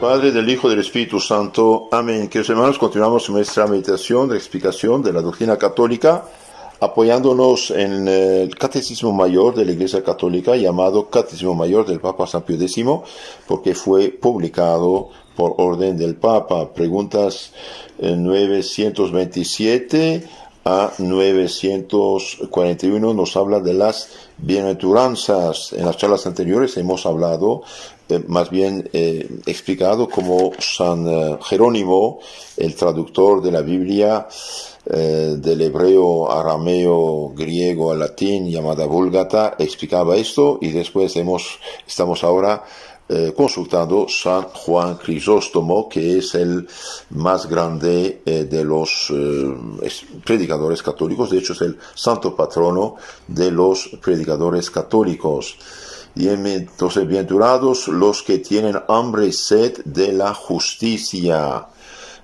Padre, del Hijo y del Espíritu Santo. Amén. Queridos hermanos, continuamos nuestra meditación de explicación de la doctrina católica, apoyándonos en el Catecismo Mayor de la Iglesia Católica, llamado Catecismo Mayor del Papa San Pío X, porque fue publicado por orden del Papa. Preguntas 927 a 941 nos habla de las bienaventuranzas. En las charlas anteriores hemos hablado, explicado cómo San Jerónimo, el traductor de la Biblia, del hebreo, arameo, griego al latín, llamada Vulgata, explicaba esto, y después estamos ahora consultando San Juan Crisóstomo, que es el más grande de los predicadores católicos. De hecho, es el santo patrono de los predicadores católicos. Y entonces, bienaventurados los que tienen hambre y sed de la justicia.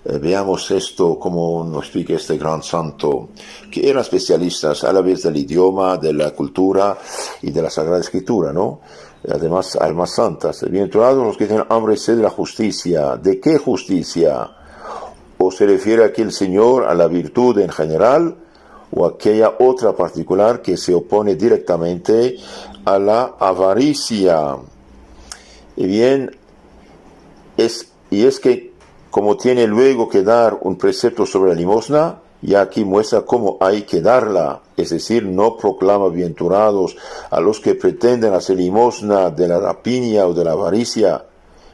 Veamos esto, como nos explica este gran santo, que eran especialistas a la vez del idioma, de la cultura y de la Sagrada Escritura, ¿no? Además, almas santas. Bienaventurados los que tienen hambre y sed de la justicia. ¿De qué justicia? ¿O se refiere aquí el Señor a la virtud en general, o a aquella otra particular que se opone directamente a la avaricia? Y bien, es que como tiene luego que dar un precepto sobre la limosna, y aquí muestra cómo hay que darla, es decir, no proclama bienaventurados a los que pretenden hacer limosna de la rapiña o de la avaricia.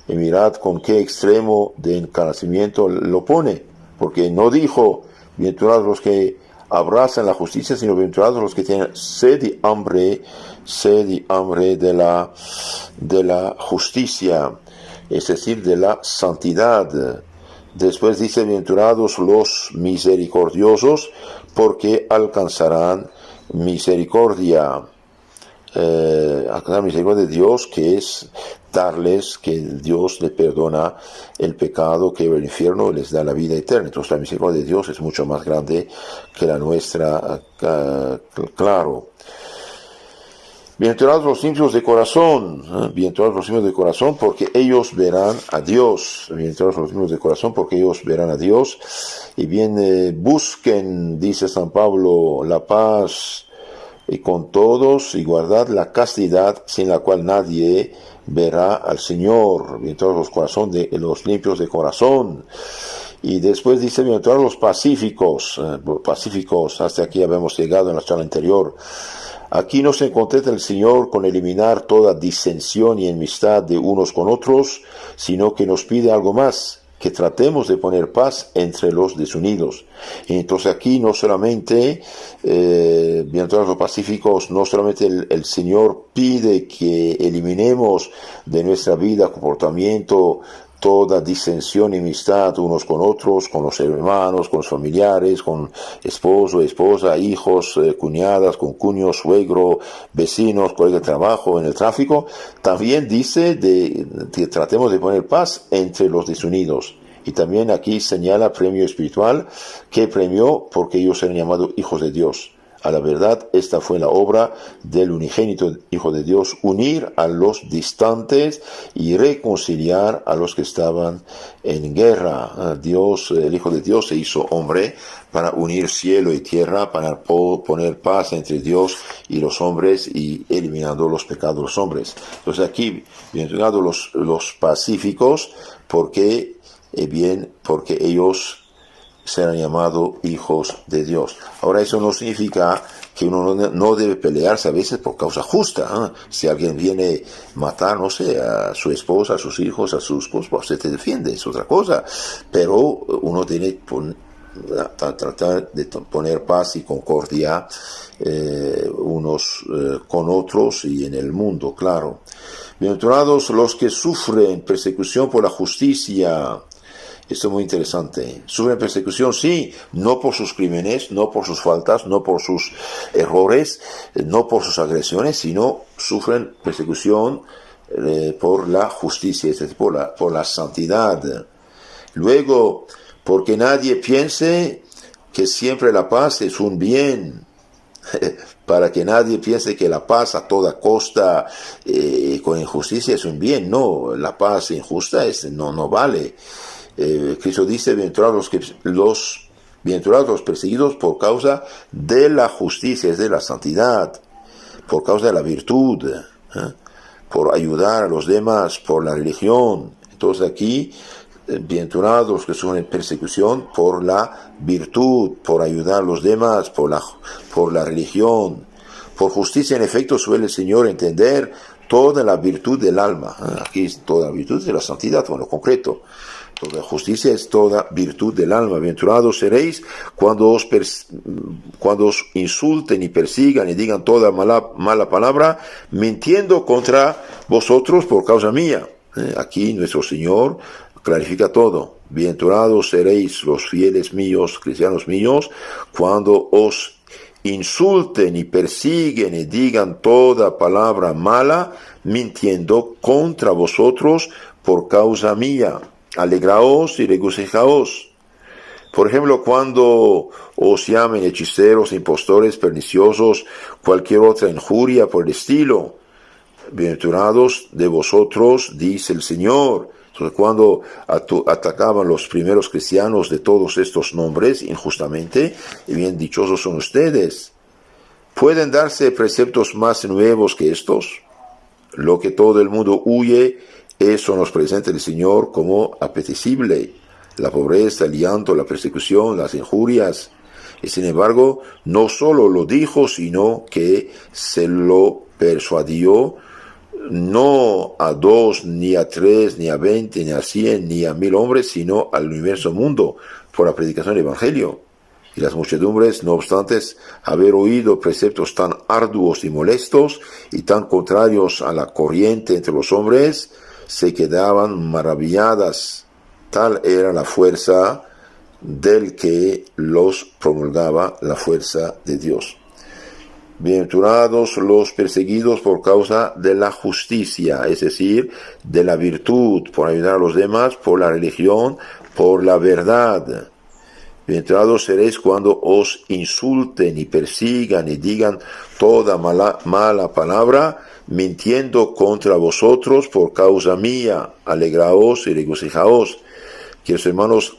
Y mirad con qué extremo de encarecimiento lo pone, porque no dijo bienaventurados los que abrazan la justicia, sino bienaventurados los que tienen sed y hambre de la justicia, es decir, de la santidad. Después dice, bienaventurados los misericordiosos, porque alcanzarán misericordia. Alcanzar misericordia de Dios, que es darles, que Dios le perdona el pecado, que el infierno les da la vida eterna. Entonces la misericordia de Dios es mucho más grande que la nuestra, claro. Bienaventurados los limpios de corazón, bienaventurados los limpios de corazón, porque ellos verán a Dios. Bienaventurados los limpios de corazón, porque ellos verán a Dios. Y bien, busquen, dice San Pablo, la paz y con todos, y guardad la castidad, sin la cual nadie verá al Señor. Bienaventurados los limpios de corazón. Y después dice, bienaventurados los pacíficos, hasta aquí habíamos llegado en la charla anterior. Aquí no se contenta el Señor con eliminar toda disensión y enemistad de unos con otros, sino que nos pide algo más, que tratemos de poner paz entre los desunidos. Y entonces aquí no solamente, bienaventurados los pacíficos, no solamente el Señor pide que eliminemos de nuestra vida, comportamiento, toda disensión y amistad unos con otros, con los hermanos, con los familiares, con esposo, esposa, hijos, cuñadas, concuños, suegro, vecinos, colegas de trabajo, en el tráfico. También dice que tratemos de poner paz entre los desunidos. Y también aquí señala premio espiritual, que premió porque ellos eran llamados hijos de Dios. A la verdad, esta fue la obra del unigénito Hijo de Dios, unir a los distantes y reconciliar a los que estaban en guerra. Dios, el Hijo de Dios, se hizo hombre para unir cielo y tierra, para poner paz entre Dios y los hombres y eliminando los pecados de los hombres. Entonces aquí, bienaventurados los pacíficos, porque ellos serán llamados hijos de Dios. Ahora, eso no significa que uno no debe pelearse a veces por causa justa. Si alguien viene a matar, no sé, a su esposa, a sus hijos, a sus cosas, pues se te defiende, es otra cosa. Pero uno tiene que tratar de poner paz y concordia unos con otros y en el mundo, claro. Bienaventurados los que sufren persecución por la justicia. Esto es muy interesante. Sufren persecución, sí, no por sus crímenes, no por sus faltas, no por sus errores, no por sus agresiones, sino sufren persecución por la justicia, es decir, por la santidad. Luego, porque nadie piense que siempre la paz es un bien. para que nadie piense que la paz a toda costa con injusticia es un bien. No, la paz injusta no vale. Cristo dice, bienaventurados los perseguidos por causa de la justicia, es de la santidad, por causa de la virtud, por ayudar a los demás, por la religión. Entonces aquí, bienaventurados los que sufren persecución por la virtud, por ayudar a los demás, por la religión. Por justicia, en efecto, suele el Señor entender toda la virtud del alma. Aquí es toda la virtud de la santidad, bueno, concreto. Toda justicia es toda virtud del alma. Bienaventurados seréis cuando os insulten y persigan y digan toda mala palabra, mintiendo contra vosotros por causa mía. Aquí nuestro Señor clarifica todo. Bienaventurados seréis los fieles míos, cristianos míos, cuando os insulten y persiguen y digan toda palabra mala, mintiendo contra vosotros por causa mía. Alegraos y regocijaos. Por ejemplo, cuando os llamen hechiceros, impostores, perniciosos, cualquier otra injuria por el estilo, bienaventurados de vosotros, dice el Señor. Entonces, cuando atacaban los primeros cristianos de todos estos nombres injustamente, y bien dichosos son ustedes. ¿Pueden darse preceptos más nuevos que estos? Lo que todo el mundo huye, eso nos presenta el Señor como apetecible. La pobreza, el llanto, la persecución, las injurias. Y sin embargo, no solo lo dijo, sino que se lo persuadió, no a 2, ni a 3, ni a 20, ni a 100, ni a 1000 hombres, sino al universo mundo, por la predicación del Evangelio. Y las muchedumbres, no obstante haber oído preceptos tan arduos y molestos, y tan contrarios a la corriente entre los hombres, se quedaban maravilladas. Tal era la fuerza del que los promulgaba, la fuerza de Dios. Bienaventurados los perseguidos por causa de la justicia, es decir, de la virtud, por ayudar a los demás, por la religión, por la verdad. Bienaventurados seréis cuando os insulten y persigan y digan toda mala palabra, mintiendo contra vosotros por causa mía. Alegraos y regocijaos. Queridos hermanos,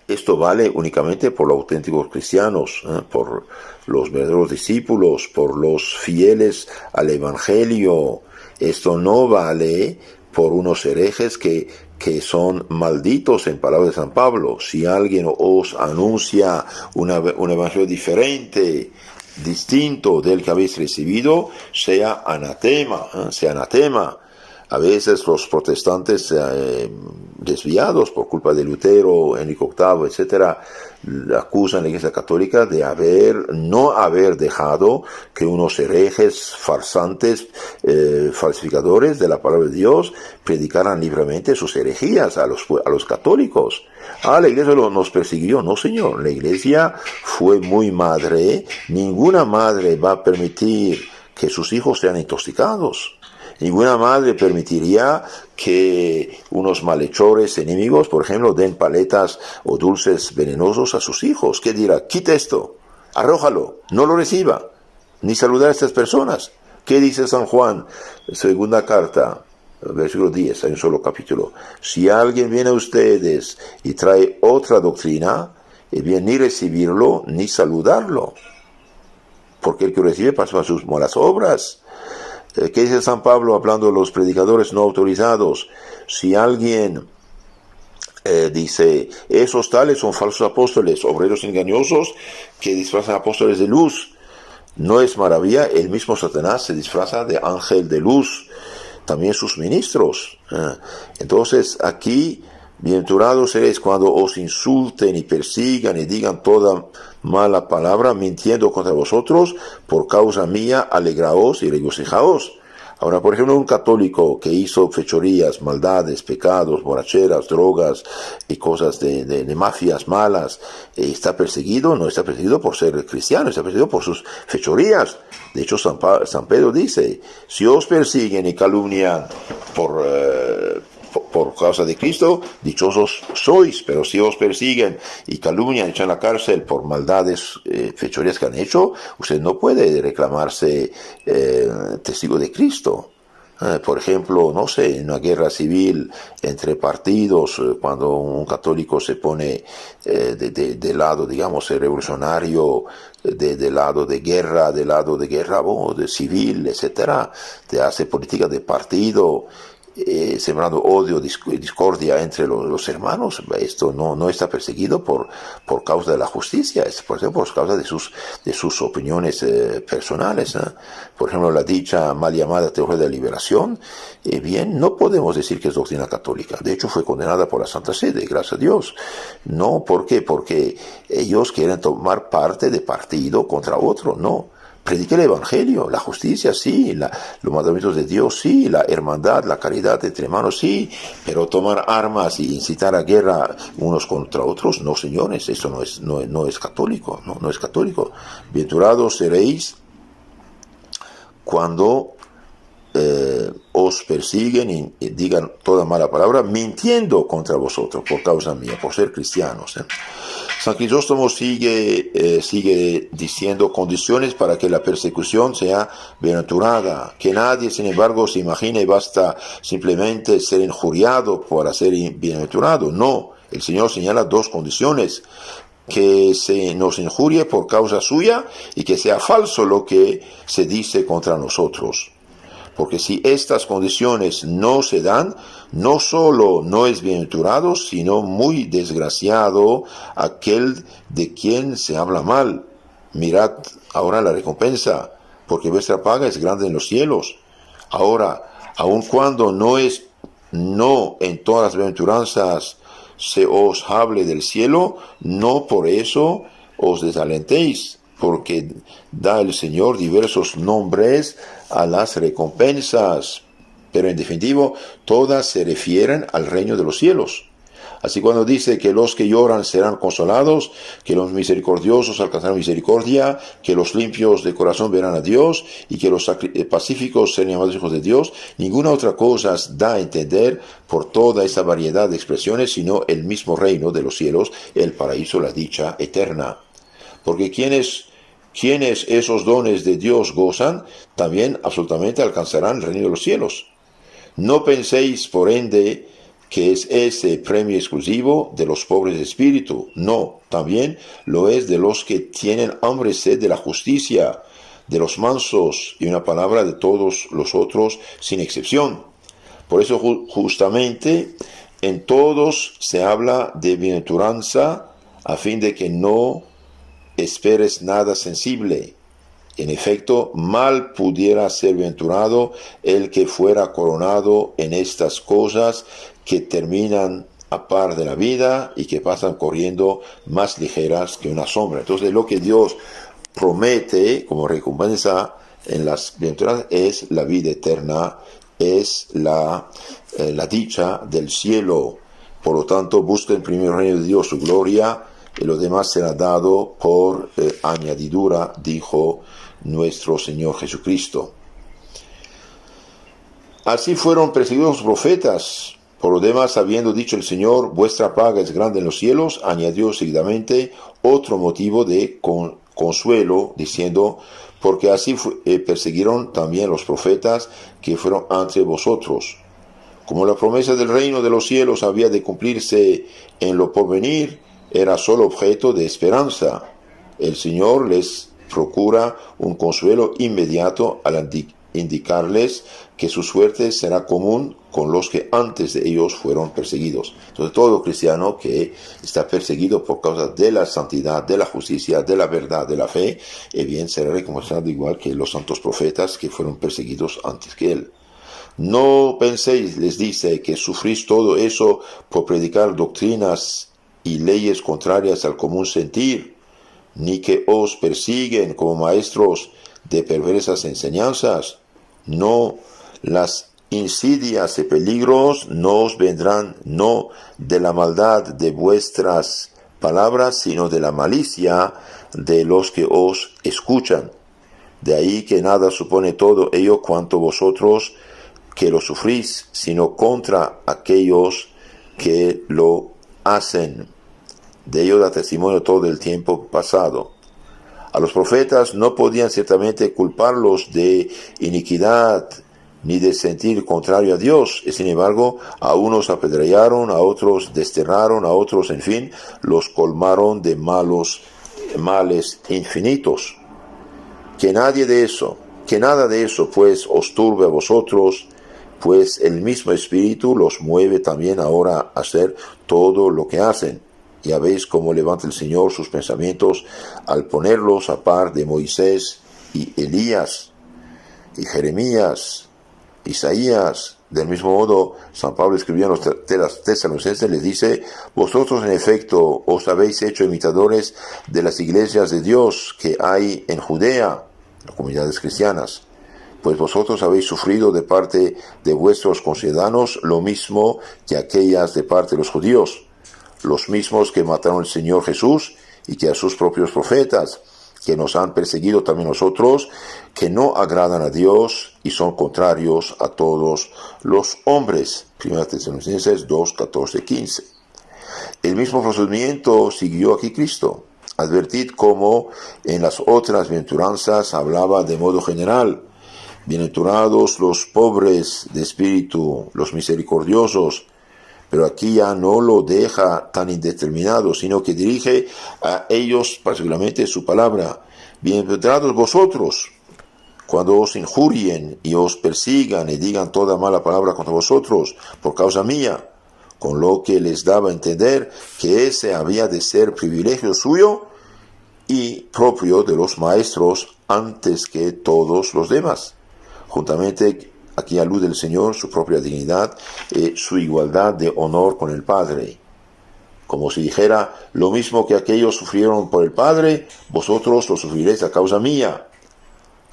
esto vale únicamente por los auténticos cristianos, por los verdaderos discípulos, por los fieles al Evangelio. Esto no vale por unos herejes que son malditos, en palabras de San Pablo. Si alguien os anuncia un evangelio diferente, distinto del que habéis recibido, sea anatema. A veces los protestantes desviados por culpa de Lutero, Enrique VIII, etcétera, acusan a la Iglesia Católica de no haber dejado que unos herejes, farsantes, falsificadores de la palabra de Dios predicaran libremente sus herejías a los católicos. La Iglesia nos persiguió. No, señor, la Iglesia fue muy madre. Ninguna madre va a permitir que sus hijos sean intoxicados. Ninguna madre permitiría que unos malhechores enemigos, por ejemplo, den paletas o dulces venenosos a sus hijos. ¿Qué dirá? Quita esto, arrójalo, no lo reciba, ni saludar a estas personas. ¿Qué dice San Juan? Segunda carta, versículo 10, hay un solo capítulo. Si alguien viene a ustedes y trae otra doctrina, bien ni recibirlo ni saludarlo, porque el que recibe pasa a sus malas obras. ¿Qué dice San Pablo hablando de los predicadores no autorizados? Si alguien dice, esos tales son falsos apóstoles, obreros engañosos que disfrazan apóstoles de luz, no es maravilla, el mismo Satanás se disfraza de ángel de luz, también sus ministros. Entonces aquí, bienaventurados seréis cuando os insulten y persigan y digan toda mala palabra, mintiendo contra vosotros, por causa mía, alegraos y regocijaos. Ahora, por ejemplo, un católico que hizo fechorías, maldades, pecados, borracheras, drogas y cosas de mafias malas, ¿está perseguido? No está perseguido por ser cristiano, está perseguido por sus fechorías. De hecho, San Pedro dice, si os persiguen y calumnian por por causa de Cristo, dichosos sois, pero si os persiguen y calumnian, echan a la cárcel por maldades, fechorías que han hecho, usted no puede reclamarse testigo de Cristo. Por ejemplo, no sé, en una guerra civil entre partidos, cuando un católico se pone de lado, digamos, el revolucionario, de lado de guerra, de civil, etcétera, te hace política de partido, sembrando odio, discordia entre los hermanos. Esto no está perseguido por causa de la justicia, es por causa de sus opiniones personales. Por ejemplo, la dicha mal llamada teología de la liberación, bien, no podemos decir que es doctrina católica. De hecho, fue condenada por la Santa Sede, gracias a Dios. No, ¿por qué? Porque ellos quieren tomar parte de partido contra otro, no. Predique el Evangelio, la justicia, sí, los mandamientos de Dios, sí, la hermandad, la caridad entre hermanos, sí, pero tomar armas y incitar a guerra unos contra otros, no, señores, eso no es católico, no es católico. Bienaventurados seréis cuando os persiguen y digan toda mala palabra, mintiendo contra vosotros por causa mía, por ser cristianos. San Crisóstomo sigue diciendo condiciones para que la persecución sea bienaventurada, que nadie, sin embargo, se imagine basta simplemente ser injuriado para ser bienaventurado. No, el Señor señala dos condiciones: que se nos injurie por causa suya y que sea falso lo que se dice contra nosotros. Porque si estas condiciones no se dan, no solo no es bienaventurado, sino muy desgraciado aquel de quien se habla mal. Mirad ahora la recompensa, porque vuestra paga es grande en los cielos. Ahora, aun cuando no en todas las bienaventuranzas se os hable del cielo, no por eso os desalentéis, porque da el Señor diversos nombres a las recompensas, pero en definitivo todas se refieren al reino de los cielos. Así cuando dice que los que lloran serán consolados, que los misericordiosos alcanzarán misericordia, que los limpios de corazón verán a Dios y que los pacíficos serán llamados hijos de Dios, ninguna otra cosa da a entender por toda esa variedad de expresiones sino el mismo reino de los cielos, el paraíso, la dicha eterna. Porque quienes esos dones de Dios gozan, también absolutamente alcanzarán el reino de los cielos. No penséis, por ende, que es ese premio exclusivo de los pobres de espíritu. No, también lo es de los que tienen hambre y sed de la justicia, de los mansos, y una palabra de todos los otros sin excepción. Por eso justamente en todos se habla de bienaventuranza, a fin de que no esperes nada sensible. En efecto, mal pudiera ser bienaventurado el que fuera coronado en estas cosas que terminan a par de la vida y que pasan corriendo más ligeras que una sombra. Entonces, lo que Dios promete como recompensa en las bienaventuranzas es la vida eterna, es la dicha del cielo. Por lo tanto, busquen primero el reino de Dios, su gloria, y lo demás será dado por añadidura, dijo nuestro Señor Jesucristo. Así fueron perseguidos los profetas. Por lo demás, habiendo dicho el Señor, vuestra paga es grande en los cielos, añadió seguidamente otro motivo de consuelo, diciendo, porque así persiguieron también los profetas que fueron entre vosotros. Como la promesa del reino de los cielos había de cumplirse en lo porvenir, era solo objeto de esperanza. El Señor les procura un consuelo inmediato al indicarles que su suerte será común con los que antes de ellos fueron perseguidos. Entonces, todo cristiano que está perseguido por causa de la santidad, de la justicia, de la verdad, de la fe, bien será recompensado igual que los santos profetas que fueron perseguidos antes que él. No penséis, les dice, que sufrís todo eso por predicar doctrinas y leyes contrarias al común sentir, ni que os persiguen como maestros de perversas enseñanzas. No, las insidias y peligros no os vendrán no de la maldad de vuestras palabras, sino de la malicia de los que os escuchan. De ahí que nada supone todo ello cuanto vosotros que lo sufrís, sino contra aquellos que lo hacen. De ello da testimonio todo el tiempo pasado. A los profetas no podían ciertamente culparlos de iniquidad ni de sentir contrario a Dios, y sin embargo a unos apedrearon, a otros desterraron, a otros, en fin, los colmaron de males infinitos. Que nada de eso pues os turbe a vosotros, pues el mismo Espíritu los mueve también ahora a hacer todo lo que hacen. Ya veis cómo levanta el Señor sus pensamientos al ponerlos a par de Moisés y Elías y Jeremías, Isaías. Del mismo modo, San Pablo escribió en los Tesalonicenses, les dice: vosotros en efecto os habéis hecho imitadores de las iglesias de Dios que hay en Judea, las comunidades cristianas, pues vosotros habéis sufrido de parte de vuestros conciudadanos lo mismo que aquellas de parte de los judíos, los mismos que mataron al Señor Jesús y que a sus propios profetas, que nos han perseguido también nosotros, que no agradan a Dios y son contrarios a todos los hombres. 1 Tesalonicenses 2, 14, 15. El mismo procedimiento siguió aquí Cristo. Advertid cómo en las otras bienaventuranzas hablaba de modo general: bienaventurados los pobres de espíritu, los misericordiosos. Pero aquí ya no lo deja tan indeterminado, sino que dirige a ellos particularmente su palabra: bienaventurados vosotros, cuando os injurien y os persigan y digan toda mala palabra contra vosotros por causa mía, con lo que les daba a entender que ese había de ser privilegio suyo y propio de los maestros antes que todos los demás. Juntamente, aquí alude el Señor su propia dignidad y su igualdad de honor con el Padre. Como si dijera: lo mismo que aquellos sufrieron por el Padre, vosotros lo sufriréis a causa mía.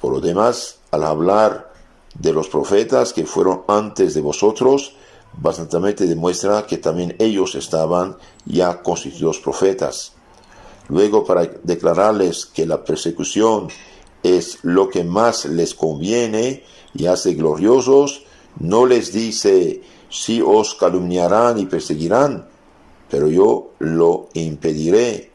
Por lo demás, al hablar de los profetas que fueron antes de vosotros, bastante demuestra que también ellos estaban ya constituidos profetas. Luego, para declararles que la persecución es lo que más les conviene y hace gloriosos, no les dice: si os calumniarán y perseguirán, pero yo lo impediré.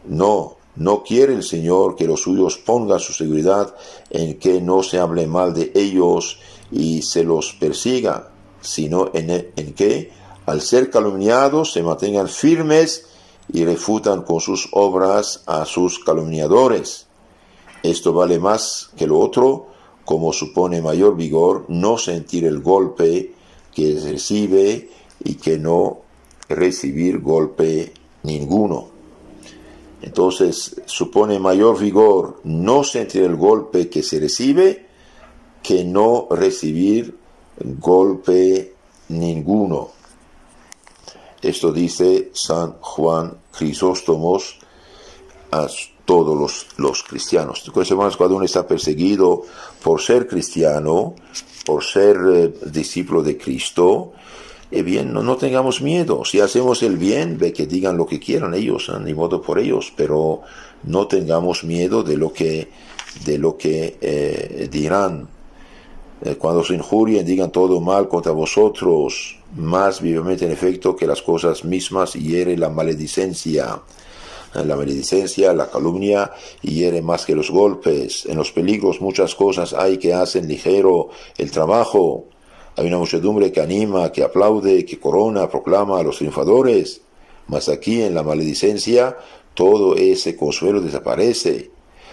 No quiere el Señor que los suyos pongan su seguridad en que no se hable mal de ellos y se los persiga, sino en que, al ser calumniados, se mantengan firmes y refutan con sus obras a sus calumniadores. Esto vale más que lo otro, como supone mayor vigor no sentir el golpe que recibe y que no recibir golpe ninguno. Entonces, supone mayor vigor no sentir el golpe que se recibe que no recibir golpe ninguno. Esto dice San Juan Crisóstomos a todos los cristianos. Entonces, hermanos, cuando uno está perseguido por ser cristiano, por ser discípulo de Cristo, bien, no tengamos miedo. Si hacemos el bien, ve que digan lo que quieran ellos, ni modo por ellos, pero no tengamos miedo de lo que dirán. Cuando se injurien, digan todo mal contra vosotros, más vivamente en efecto que las cosas mismas hiere la maledicencia. La maledicencia, la calumnia, hiere más que los golpes. En los peligros muchas cosas hay que hacen ligero el trabajo. Hay una muchedumbre que anima, que aplaude, que corona, proclama a los triunfadores. Mas aquí en la maledicencia todo ese consuelo desaparece.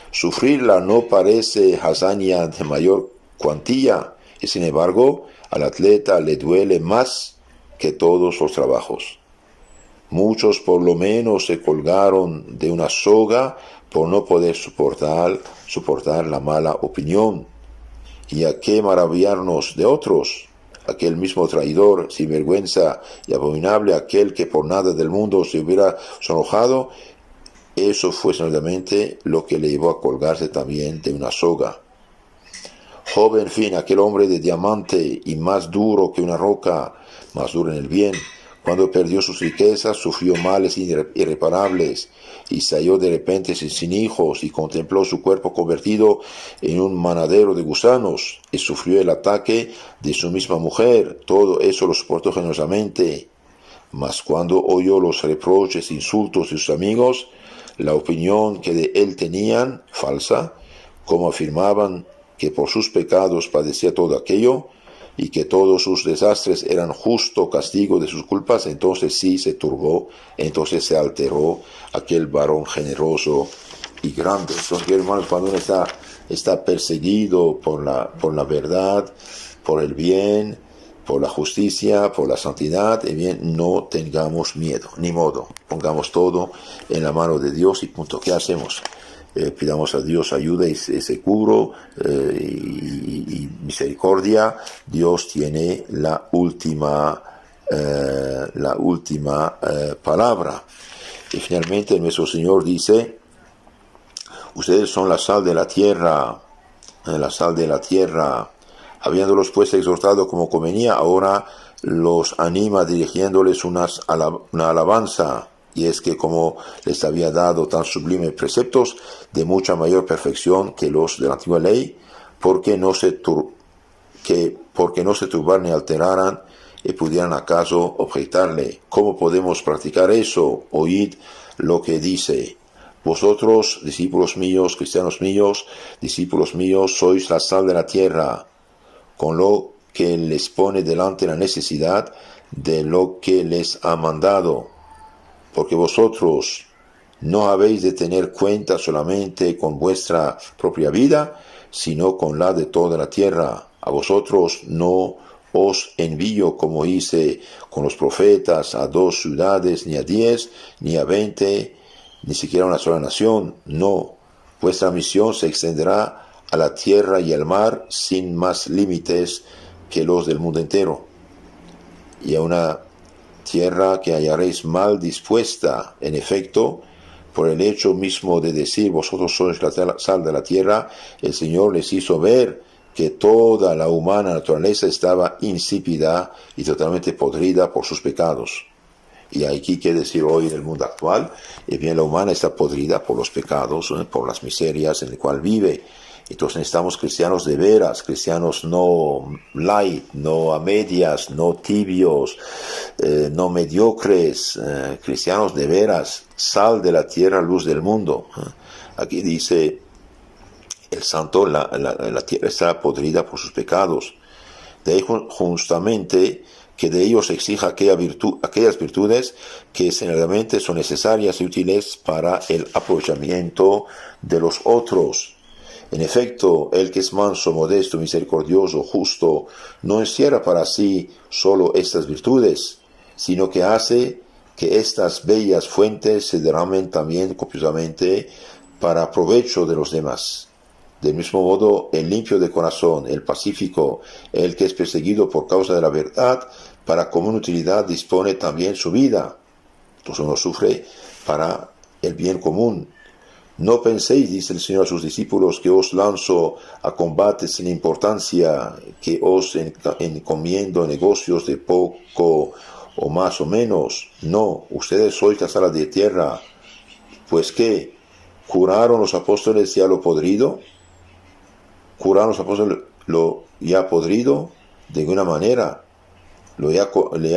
Sufrirla no parece hazaña de mayor cuantía, y sin embargo al atleta le duele más que todos los trabajos. Muchos por lo menos se colgaron de una soga por no poder soportar la mala opinión. ¿Y a qué maravillarnos de otros? Aquel mismo traidor, sinvergüenza y abominable, aquel que por nada del mundo se hubiera sonrojado, eso fue solamente lo que le llevó a colgarse también de una soga. Job, en fin, aquel hombre de diamante y más duro que una roca, más duro en el bien, Cuando perdió sus riquezas, sufrió males irreparables y se halló de repente sin hijos y contempló su cuerpo convertido en un manadero de gusanos y sufrió el ataque de su misma mujer. Todo eso lo soportó generosamente. Mas cuando oyó los reproches e insultos de sus amigos, la opinión que de él tenían, falsa, como afirmaban que por sus pecados padecía todo aquello, y que todos sus desastres eran justo castigo de sus culpas, entonces sí se turbó, entonces se alteró aquel varón generoso y grande. Entonces, hermanos, cuando uno está perseguido por la verdad, por el bien, por la justicia, por la santidad, bien, no tengamos miedo, ni modo, pongamos todo en la mano de Dios y punto. ¿Qué hacemos? Pidamos a Dios ayuda y seguro y misericordia. Dios tiene la última palabra. Y finalmente nuestro Señor dice: ustedes son la sal de la tierra, habiéndolos pues exhortado como convenía, ahora los anima dirigiéndoles una alabanza. Y es que como les había dado tan sublimes preceptos de mucha mayor perfección que los de la antigua ley, porque no se turbaran ni alteraran y pudieran acaso objetarle: ¿cómo podemos practicar eso? Oíd lo que dice: vosotros, discípulos míos, cristianos míos, discípulos míos, sois la sal de la tierra, con lo que les pone delante la necesidad de lo que les ha mandado. Porque vosotros no habéis de tener cuenta solamente con vuestra propia vida, sino con la de toda la tierra. A vosotros no os envío como hice con los profetas a 2 ciudades, ni a 10, ni a 20, ni siquiera a una sola nación. No, vuestra misión se extenderá a la tierra y al mar sin más límites que los del mundo entero. Y a una tierra que hallaréis mal dispuesta, en efecto, por el hecho mismo de decir: vosotros sois la sal de la tierra, el Señor les hizo ver que toda la humana naturaleza estaba insípida y totalmente podrida por sus pecados. Y aquí quiere decir hoy en el mundo actual, bien, la humana está podrida por los pecados, por las miserias en las cuales vive. Entonces necesitamos cristianos de veras, cristianos no light, no a medias, no tibios, no mediocres, cristianos de veras, sal de la tierra, luz del mundo. Aquí dice el santo: la tierra está podrida por sus pecados. De ahí justamente que de ellos exija aquellas virtudes que generalmente son necesarias y útiles para el aprovechamiento de los otros. En efecto, el que es manso, modesto, misericordioso, justo, no encierra para sí solo estas virtudes, sino que hace que estas bellas fuentes se derramen también copiosamente para provecho de los demás. Del mismo modo, el limpio de corazón, el pacífico, el que es perseguido por causa de la verdad, para común utilidad dispone también su vida. Entonces uno sufre para el bien común. No penséis, dice el Señor a sus discípulos, que os lanzo a combates sin importancia, que os encomiendo negocios de poco o más o menos. No, ustedes sois la sal de tierra. Pues ¿qué? ¿Curaron los apóstoles ya lo podrido? ¿Curaron los apóstoles lo ya podrido? De ninguna manera. Le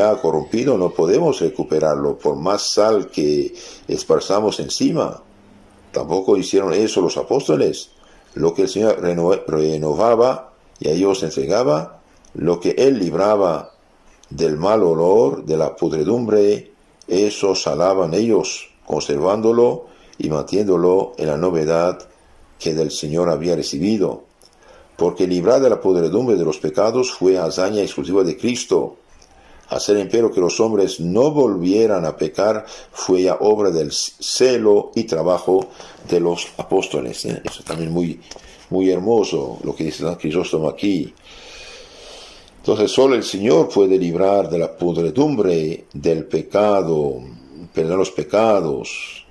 ha corrompido, no podemos recuperarlo por más sal que esparzamos encima. Tampoco hicieron eso los apóstoles. Lo que el Señor renovaba y a ellos entregaba, lo que Él libraba del mal olor, de la pudredumbre, eso salaban ellos, conservándolo y manteniéndolo en la novedad que del Señor había recibido. Porque librar de la pudredumbre de los pecados fue hazaña exclusiva de Cristo. Hacer empero que los hombres no volvieran a pecar fue ya obra del celo y trabajo de los apóstoles. Eso es también muy, muy hermoso lo que dice San Crisóstomo aquí. Entonces solo el Señor puede librar de la pudredumbre del pecado, perdonar los pecados,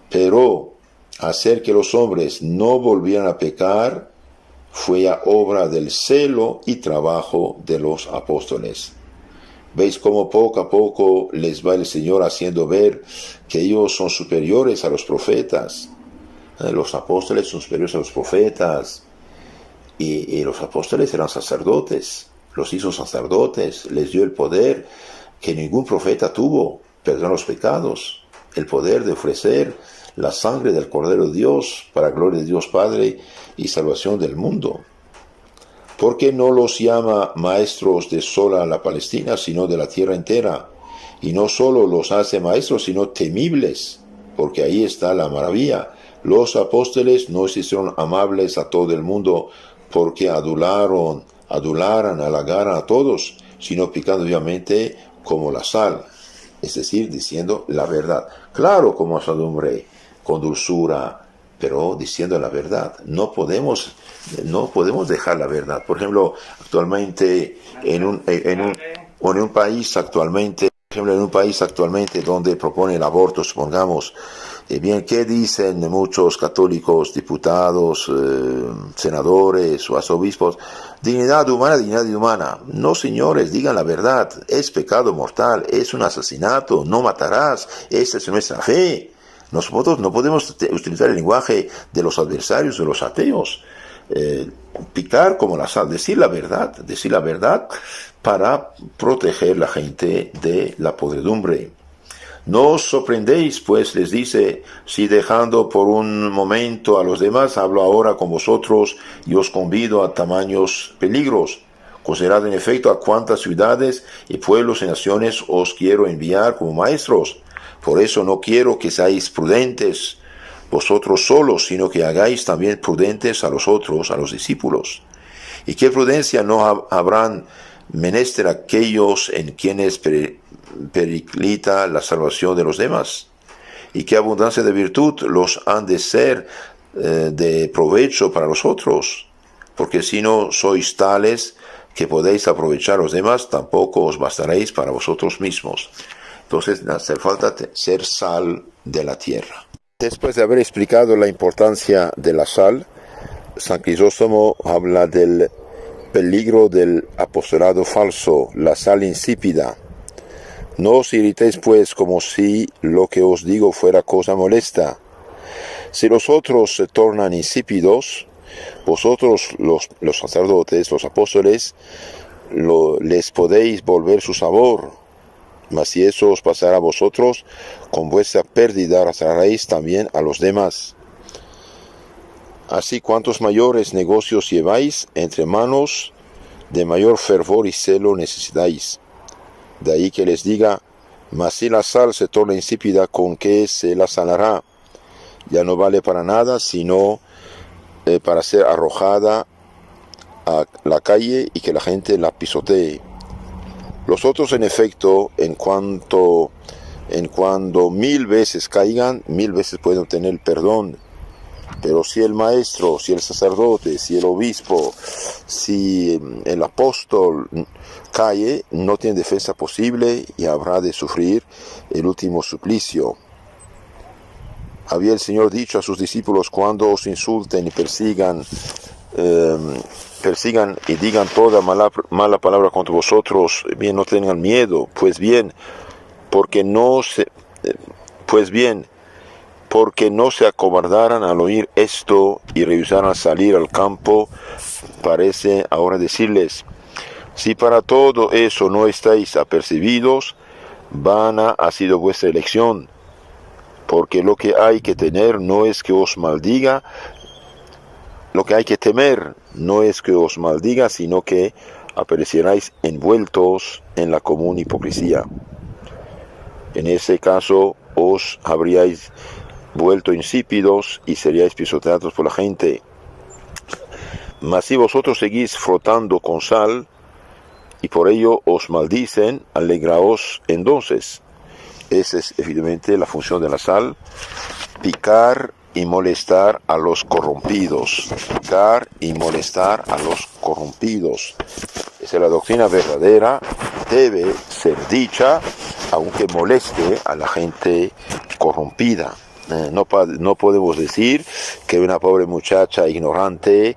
pero hacer que los hombres no volvieran a pecar fue ya obra del celo y trabajo de los apóstoles. Veis cómo poco a poco les va el Señor haciendo ver que ellos son superiores a los profetas. Los apóstoles son superiores a los profetas. Y los apóstoles eran sacerdotes. Los hizo sacerdotes. Les dio el poder que ningún profeta tuvo. Perdón los pecados. El poder de ofrecer la sangre del Cordero de Dios para gloria de Dios Padre y salvación del mundo. ¿Por qué no los llama maestros de sola la Palestina, sino de la tierra entera? Y no solo los hace maestros, sino temibles, porque ahí está la maravilla. Los apóstoles no se hicieron amables a todo el mundo porque adularan, halagaran a todos, sino picando obviamente como la sal, es decir, diciendo la verdad. Claro, como asadumbre, con dulzura, pero diciendo la verdad. No podemos dejar la verdad. Por ejemplo, actualmente en un país actualmente donde propone el aborto, supongamos, bien, ¿qué dicen muchos católicos, diputados, senadores o arzobispos? Dignidad humana. No, señores, digan la verdad. Es pecado mortal, es un asesinato, no matarás. Esa es nuestra fe. Nosotros no podemos utilizar el lenguaje de los adversarios, de los ateos. Picar como la sal, decir la verdad para proteger la gente de la podredumbre. No os sorprendéis, pues les dice, si dejando por un momento a los demás, hablo ahora con vosotros y os convido a tamaños peligros. Considerad en efecto a cuántas ciudades y pueblos y naciones os quiero enviar como maestros. Por eso no quiero que seáis prudentes vosotros solos, sino que hagáis también prudentes a los otros, a los discípulos. ¿Y qué prudencia no habrán menester aquellos en quienes periclita la salvación de los demás? ¿Y qué abundancia de virtud los han de ser de provecho para los otros? Porque si no sois tales que podéis aprovechar a los demás, tampoco os bastaréis para vosotros mismos. Entonces hace falta ser sal de la tierra. Después de haber explicado la importancia de la sal, San Crisóstomo habla del peligro del apostolado falso, la sal insípida. No os irritéis pues como si lo que os digo fuera cosa molesta. Si los otros se tornan insípidos, vosotros los sacerdotes, los apóstoles, les podéis volver su sabor. Mas si eso os pasará a vosotros, con vuestra pérdida arrastraréis también a los demás. Así, cuantos mayores negocios lleváis entre manos, de mayor fervor y celo necesitáis. De ahí que les diga, mas si la sal se torna insípida, ¿con qué se la sanará? Ya no vale para nada, sino para ser arrojada a la calle y que la gente la pisotee. Los otros, en efecto, en cuando 1000 veces caigan, 1000 veces pueden obtener el perdón. Pero si el maestro, si el sacerdote, si el obispo, si el apóstol cae, no tiene defensa posible y habrá de sufrir el último suplicio. Había el Señor dicho a sus discípulos, cuando os insulten y persigan y digan toda mala palabra contra vosotros, bien, no tengan miedo, pues bien, porque no se acobardaran al oír esto y rehusaran salir al campo, parece ahora decirles, si para todo eso no estáis apercibidos, vana ha sido vuestra elección, porque lo que hay que tener no es que os maldiga, lo que hay que temer no es que os maldiga, sino que apareceráis envueltos en la común hipocresía. En ese caso os habríais vuelto insípidos y seríais pisoteados por la gente. Mas si vosotros seguís frotando con sal y por ello os maldicen, alegraos entonces. Esa es evidentemente la función de la sal, picar y molestar a los corrompidos. Picar y molestar a los corrompidos. Esa es la doctrina verdadera, debe ser dicha, aunque moleste a la gente corrompida. No podemos decir que una pobre muchacha ignorante,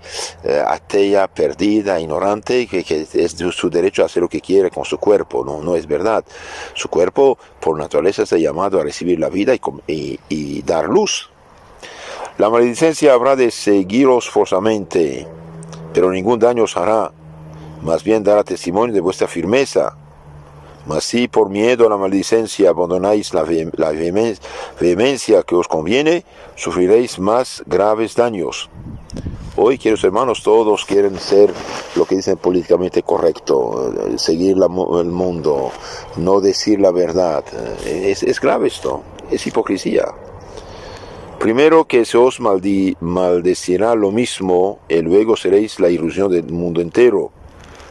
atea, perdida, ignorante, que es de su derecho a hacer lo que quiere con su cuerpo. No es verdad. Su cuerpo, por naturaleza, está llamado a recibir la vida y dar luz. La maledicencia habrá de seguiros forzosamente, pero ningún daño os hará. Más bien dará testimonio de vuestra firmeza. Mas si por miedo a la maledicencia abandonáis la vehemencia que os conviene, sufriréis más graves daños. Hoy, queridos hermanos, todos quieren ser lo que dicen políticamente correcto, seguir el mundo, no decir la verdad. Es grave esto, es hipocresía. Primero que se os maldecirá lo mismo, y luego seréis la ilusión del mundo entero.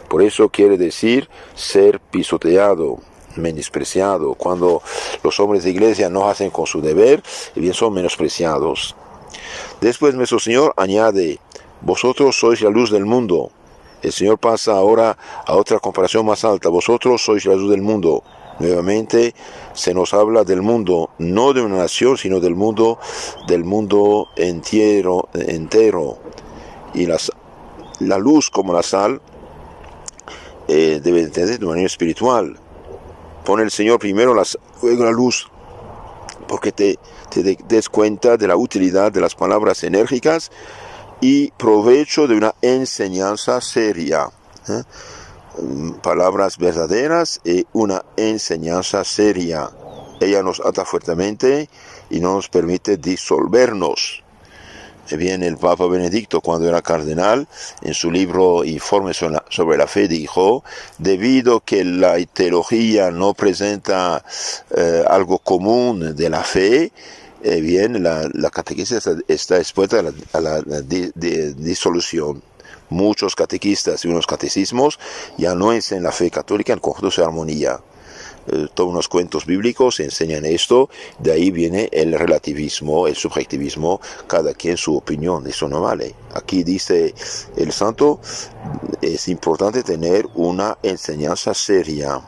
Por eso quiere decir ser pisoteado, menospreciado. Cuando los hombres de iglesia no hacen con su deber, bien son menospreciados. Después nuestro Señor añade, vosotros sois la luz del mundo. El Señor pasa ahora a otra comparación más alta. Vosotros sois la luz del mundo. Nuevamente se nos habla del mundo, no de una nación, sino del mundo entero. Y la luz como la sal debe entender de manera espiritual. Pone el Señor primero luego la luz, porque te des cuenta de la utilidad de las palabras enérgicas y provecho de una enseñanza seria. Palabras verdaderas y una enseñanza seria. Ella nos ata fuertemente y no nos permite disolvernos. Bien, el Papa Benedicto, cuando era cardenal, en su libro Informe sobre la Fe, dijo, debido que la teología no presenta algo común de la fe, bien, la catequesis está expuesta a la disolución. Muchos catequistas y unos catecismos ya no enseñan la fe católica en conjunto de armonía. Todos unos cuentos bíblicos enseñan esto, de ahí viene el relativismo, el subjetivismo, cada quien su opinión, eso no vale. Aquí dice el santo, es importante tener una enseñanza seria.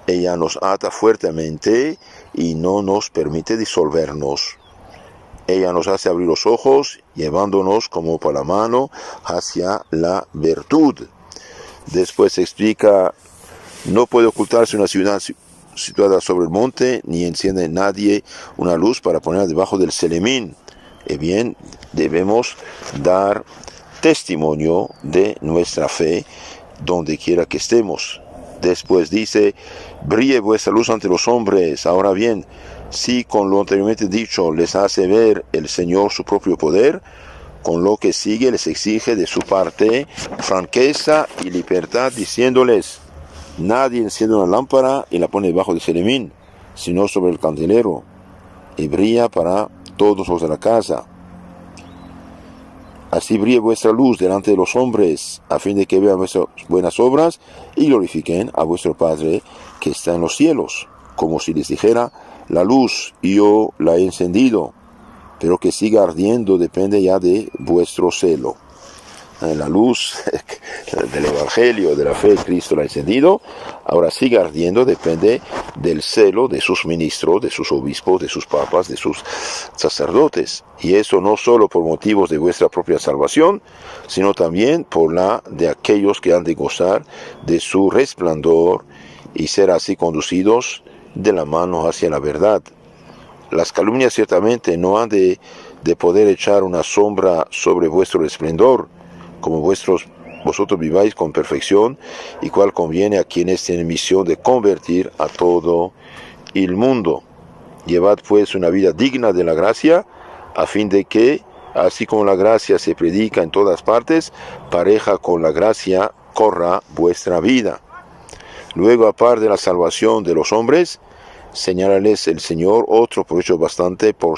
Ella nos ata fuertemente y no nos permite disolvernos. Ella nos hace abrir los ojos, llevándonos como por la mano hacia la virtud. Después se explica, no puede ocultarse una ciudad situada sobre el monte, ni enciende nadie una luz para ponerla debajo del selemín. Bien, debemos dar testimonio de nuestra fe donde quiera que estemos. Después dice, brille vuestra luz ante los hombres. Ahora bien, si con lo anteriormente dicho les hace ver el Señor su propio poder, con lo que sigue les exige de su parte franqueza y libertad, diciéndoles, nadie enciende una lámpara y la pone debajo del selemín, sino sobre el candelero, y brilla para todos los de la casa. Así brille vuestra luz delante de los hombres, a fin de que vean vuestras buenas obras y glorifiquen a vuestro Padre que está en los cielos. Como si les dijera, la luz yo la he encendido, pero que siga ardiendo depende ya de vuestro celo. La luz del Evangelio, de la fe de Cristo la ha encendido, ahora sigue ardiendo, depende del celo de sus ministros, de sus obispos, de sus papas, de sus sacerdotes. Y eso no solo por motivos de vuestra propia salvación, sino también por la de aquellos que han de gozar de su resplandor y ser así conducidos de la mano hacia la verdad. Las calumnias ciertamente no han de poder echar una sombra sobre vuestro esplendor, como vosotros viváis con perfección, y cual conviene a quienes tienen misión de convertir a todo el mundo. Llevad pues una vida digna de la gracia, a fin de que, así como la gracia se predica en todas partes, pareja con la gracia corra vuestra vida. Luego, aparte de la salvación de los hombres, señálales el Señor otro provecho bastante por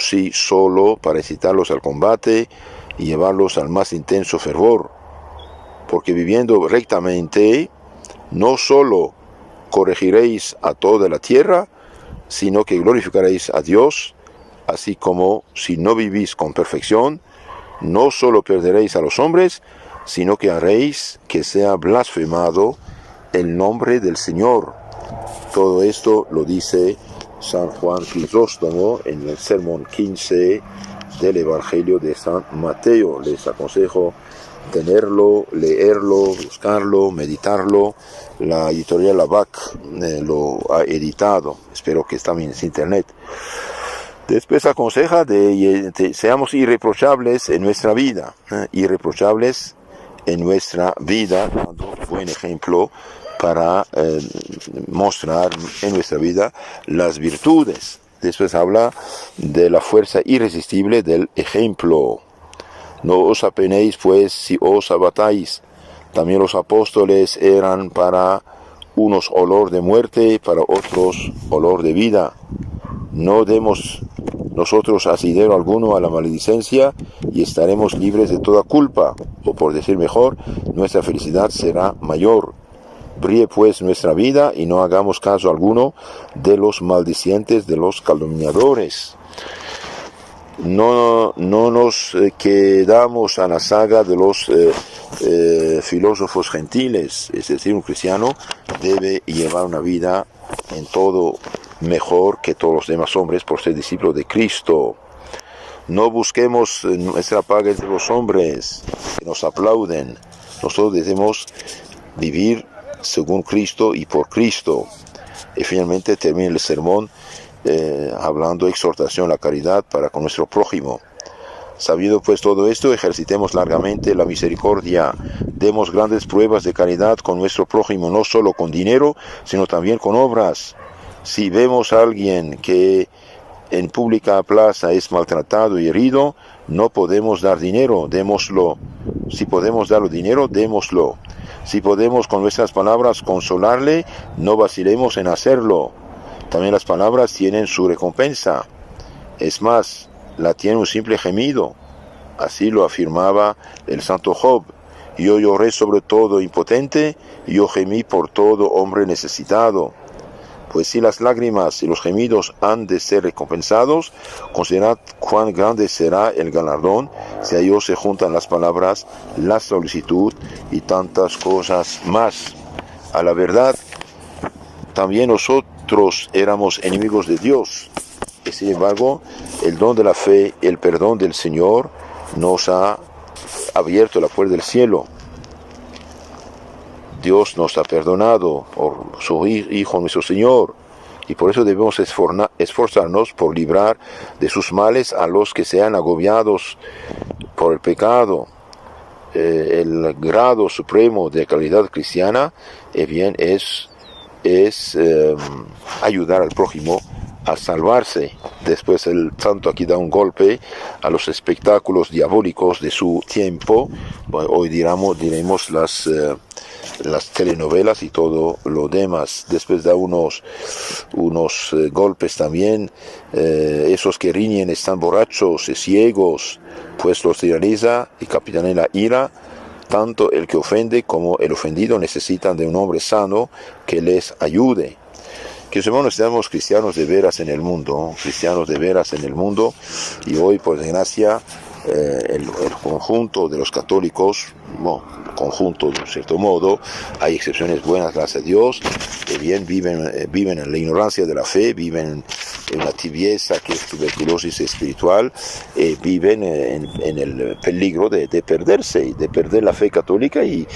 sí solo, para incitarlos al combate y llevarlos al más intenso fervor, porque viviendo rectamente, no solo corregiréis a toda la tierra, sino que glorificaréis a Dios, así como si no vivís con perfección, no solo perderéis a los hombres, sino que haréis que sea blasfemado el nombre del Señor. Todo esto lo dice San Juan Crisóstomo en el sermón 15 del Evangelio de San Mateo. Les aconsejo tenerlo, leerlo, buscarlo, meditarlo. La editorial Abac lo ha editado. Espero que está bien en internet. Después aconseja seamos irreprochables en nuestra vida, irreprochables en nuestra vida, dando buen ejemplo para mostrar en nuestra vida las virtudes. Después habla de la fuerza irresistible del ejemplo. No os apenéis pues si os abatáis. También los apóstoles eran para unos olor de muerte, para otros olor de vida. No demos nosotros asidero alguno a la maledicencia y estaremos libres de toda culpa, o por decir mejor, nuestra felicidad será mayor. Brille pues nuestra vida y no hagamos caso alguno de los maldicientes, de los calumniadores. No nos quedamos a la saga de los filósofos gentiles, es decir, un cristiano debe llevar una vida en todo mejor que todos los demás hombres por ser discípulo de Cristo. No busquemos nuestra paga entre los hombres que nos aplauden. Nosotros debemos vivir según Cristo y por Cristo. Y finalmente termina el sermón hablando de exhortación a la caridad para con nuestro prójimo. Sabiendo pues todo esto, ejercitemos largamente la misericordia, demos grandes pruebas de caridad con nuestro prójimo, no solo con dinero, sino también con obras. Si vemos a alguien que en pública plaza es maltratado y herido, no podemos dar dinero, démoslo. Si podemos darle dinero, démoslo. Si podemos con nuestras palabras consolarle, no vacilemos en hacerlo. También las palabras tienen su recompensa. Es más, la tiene un simple gemido. Así lo afirmaba el santo Job. Yo lloré sobre todo impotente, y yo gemí por todo hombre necesitado. Pues si las lágrimas y los gemidos han de ser recompensados, considerad cuán grande será el galardón si a ellos se juntan las palabras, la solicitud y tantas cosas más. A la verdad, también nosotros éramos enemigos de Dios. Y sin embargo, el don de la fe, el perdón del Señor, nos ha abierto la puerta del cielo. Dios nos ha perdonado por su Hijo nuestro Señor, y por eso debemos esforzarnos por librar de sus males a los que sean agobiados por el pecado. El grado supremo de calidad cristiana es ayudar al prójimo a salvarse. Después el santo aquí da un golpe a los espectáculos diabólicos de su tiempo. Bueno, hoy diremos las telenovelas y todo lo demás. Después da unos golpes también. Esos que riñen están borrachos y ciegos, pues los tiraniza y capitanea la ira. Tanto el que ofende como el ofendido necesitan de un hombre sano que les ayude. Que hermanos, seamos cristianos de veras en el mundo, y hoy, por desgracia, el conjunto de los católicos, conjunto de un cierto modo, hay excepciones buenas, gracias a Dios, que bien viven en la ignorancia de la fe, viven en la tibieza que es tuberculosis espiritual, viven en el peligro de perderse, de perder la fe católica y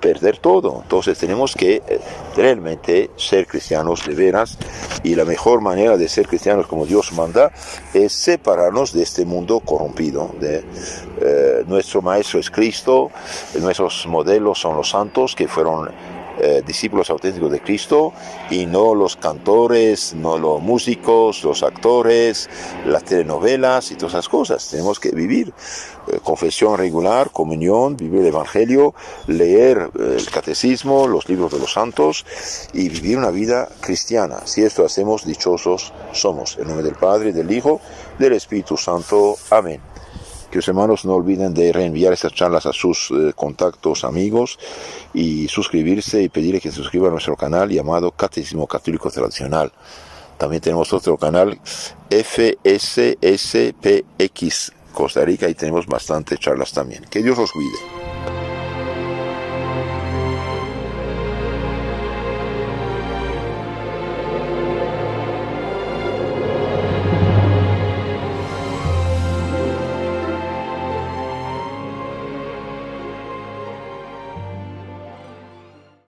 perder todo. Entonces tenemos que realmente ser cristianos de veras, y la mejor manera de ser cristianos como Dios manda es separarnos de este mundo corrompido. Nuestro maestro es Cristo, nuestros modelos son los santos que fueron discípulos auténticos de Cristo, y no los cantores, no los músicos, los actores, las telenovelas y todas esas cosas. Tenemos que vivir confesión regular, comunión, vivir el Evangelio, leer el catecismo, los libros de los santos, y vivir una vida cristiana. Si esto hacemos, dichosos somos. En nombre del Padre, del Hijo, del Espíritu Santo. Amén. Que los hermanos no olviden de reenviar estas charlas a sus contactos, amigos, y suscribirse y pedirle que se suscriban a nuestro canal llamado Catecismo Católico Tradicional. También tenemos otro canal, FSSPX Costa Rica, y tenemos bastantes charlas también. Que Dios los cuide.